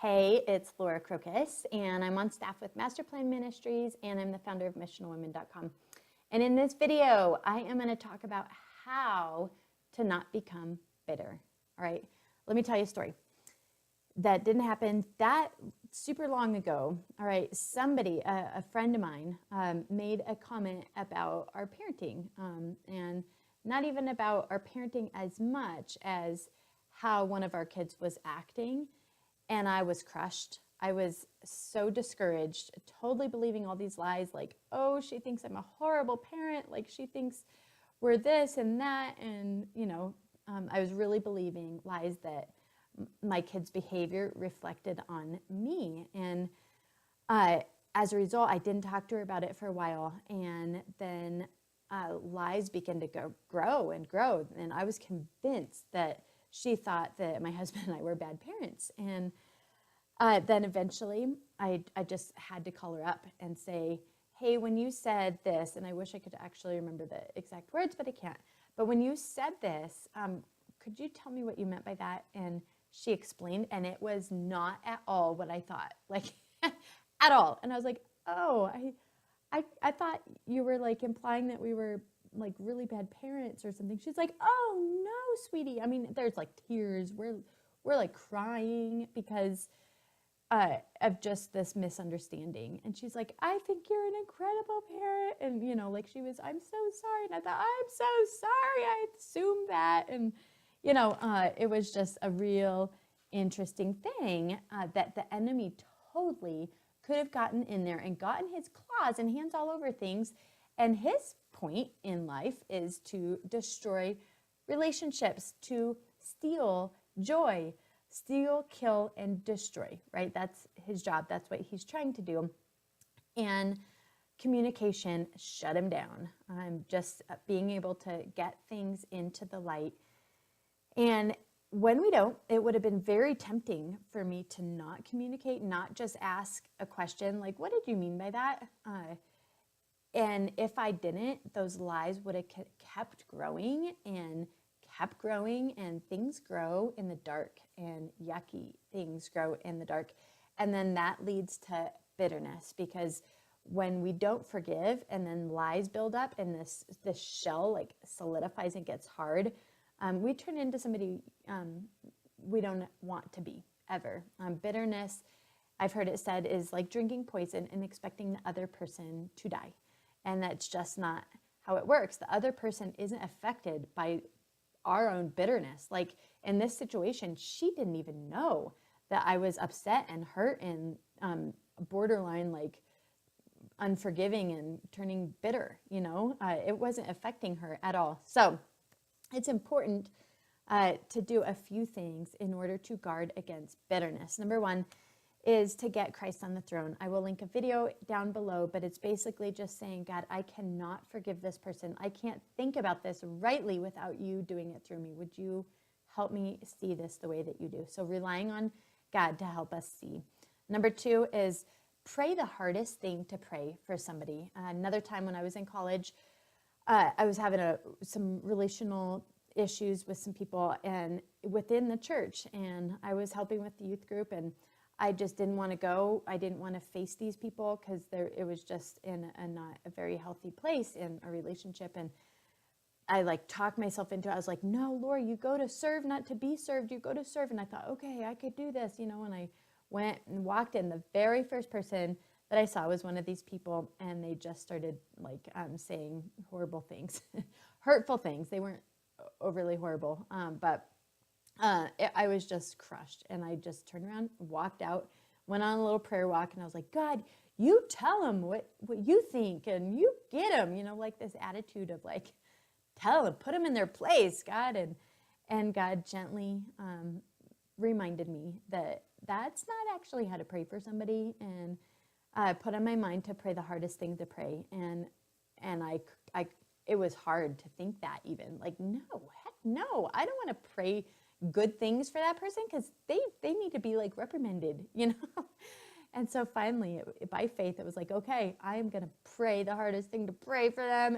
Hey, it's Laura Crocus, and I'm on staff with Masterplan Ministries, and I'm the founder of missionalwomen.com. And in this video, I am going to talk about how to not become bitter. All right, let me tell you a story that didn't happen that super long ago. All right, somebody, a friend of mine, made a comment about our parenting, and not even about our parenting as much as how one of our kids was acting. And I was crushed. I was so discouraged, totally believing all these lies like, oh, she thinks I'm a horrible parent. Like she thinks we're this and that. And, I was really believing lies that my kid's behavior reflected on me. And as a result, I didn't talk to her about it for a while. And then lies began to grow and grow. And I was convinced that she thought that my husband and I were bad parents. And then eventually I just had to call her up and say, hey, when you said this, and I wish I could actually remember the exact words, but I can't. But when you said this, could you tell me what you meant by that? And she explained, and it was not at all what I thought, like at all. And I was like, oh, I thought you were like implying that we were like really bad parents or something. She's like, oh no, sweetie. I mean, there's like tears. We're like crying because of just this misunderstanding. And she's like, I think you're an incredible parent. And, like she was, I'm so sorry. And I thought, I'm so sorry. I assumed that. And, it was just a real interesting thing that the enemy totally could have gotten in there and gotten his claws and hands all over things. And his point in life is to destroy relationships, to steal joy, steal, kill, and destroy, right? That's his job. That's what he's trying to do. And communication shut him down. Just being able to get things into the light. And when we don't, it would have been very tempting for me to not communicate, not just ask a question like, what did you mean by that? And if I didn't, those lies would have kept growing and things grow in the dark, and yucky things grow in the dark. And then that leads to bitterness, because when we don't forgive and then lies build up and this shell like solidifies and gets hard, we turn into somebody we don't want to be ever. Bitterness, I've heard it said, is like drinking poison and expecting the other person to die. And that's just not how it works. The other person isn't affected by our own bitterness. Like in this situation, she didn't even know that I was upset and hurt and borderline like unforgiving and turning bitter. It wasn't affecting her at all. So it's important to do a few things in order to guard against bitterness. Number one is to get Christ on the throne. I will link a video down below, but it's basically just saying, God, I cannot forgive this person. I can't think about this rightly without you doing it through me. Would you help me see this the way that you do? So relying on God to help us see. Number two is pray the hardest thing to pray for somebody. Another time when I was in college, I was having some relational issues with some people and within the church, and I was helping with the youth group, and I just didn't want to go. I didn't want to face these people because it was just in a not a very healthy place in a relationship. And I like talked myself into it. I was like, no, Laura, you go to serve, not to be served. You go to serve. And I thought, okay, I could do this, and I went and walked in. The very first person that I saw was one of these people, and they just started like saying horrible things, hurtful things. They weren't overly horrible, but I was just crushed, and I just turned around, walked out, went on a little prayer walk, and I was like, God, you tell them what you think, and you get them, like this attitude of like, tell them, put them in their place, God. And God gently reminded me that that's not actually how to pray for somebody, and put on my mind to pray the hardest thing to pray. And I it was hard to think that, even like, no, heck no, I don't want to pray good things for that person because they need to be like reprimanded, And so finally, by faith, it was like, okay, I am going to pray the hardest thing to pray for them.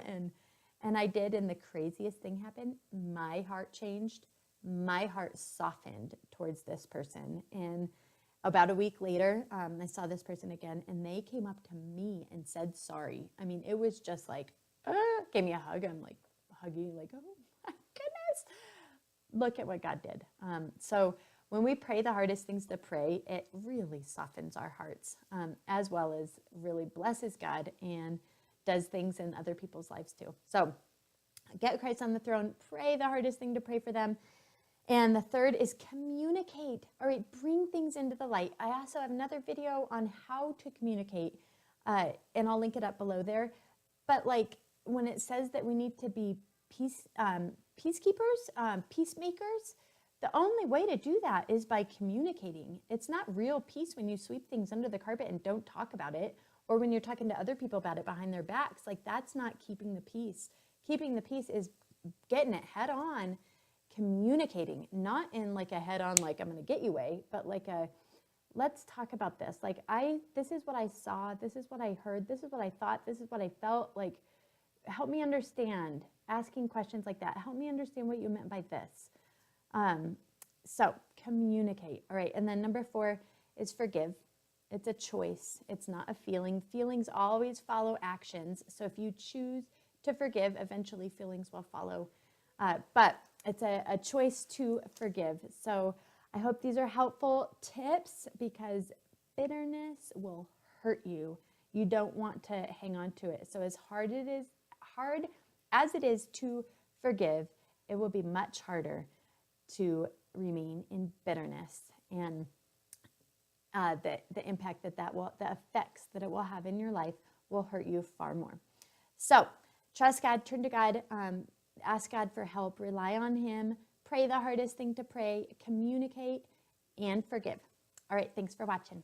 And I did. And the craziest thing happened. My heart changed. My heart softened towards this person. And About a week later, I saw this person again, and they came up to me and said sorry. I mean, it was just like, gave me a hug. I'm like hugging, like, oh my goodness. Look at what God did. So when we pray the hardest things to pray, it really softens our hearts, as well as really blesses God and does things in other people's lives too. So get Christ on the throne, pray the hardest thing to pray for them. And the third is communicate. All right, bring things into the light. I also have another video on how to communicate, and I'll link it up below there. But like when it says that we need to be peacekeepers, peacemakers, the only way to do that is by communicating. It's not real peace when you sweep things under the carpet and don't talk about it, or when you're talking to other people about it behind their backs. Like, that's not keeping the peace. Keeping the peace is getting it head on, communicating, not in like a head on, like I'm going to get you way, but like a, let's talk about this. Like, this is what I saw. This is what I heard. This is what I thought. This is what I felt. Like, help me understand. Asking questions like that. Help me understand what you meant by this. So communicate. All right. And then number 4 is forgive. It's a choice. It's not a feeling. Feelings always follow actions. So if you choose to forgive, eventually feelings will follow. But it's a choice to forgive. So I hope these are helpful tips, because bitterness will hurt you. You don't want to hang on to it. So as hard as it is to forgive, it will be much harder to remain in bitterness, and the impact the effects that it will have in your life will hurt you far more. So trust God, turn to God, ask God for help, rely on Him, pray the hardest thing to pray, communicate, and forgive. All right, thanks for watching.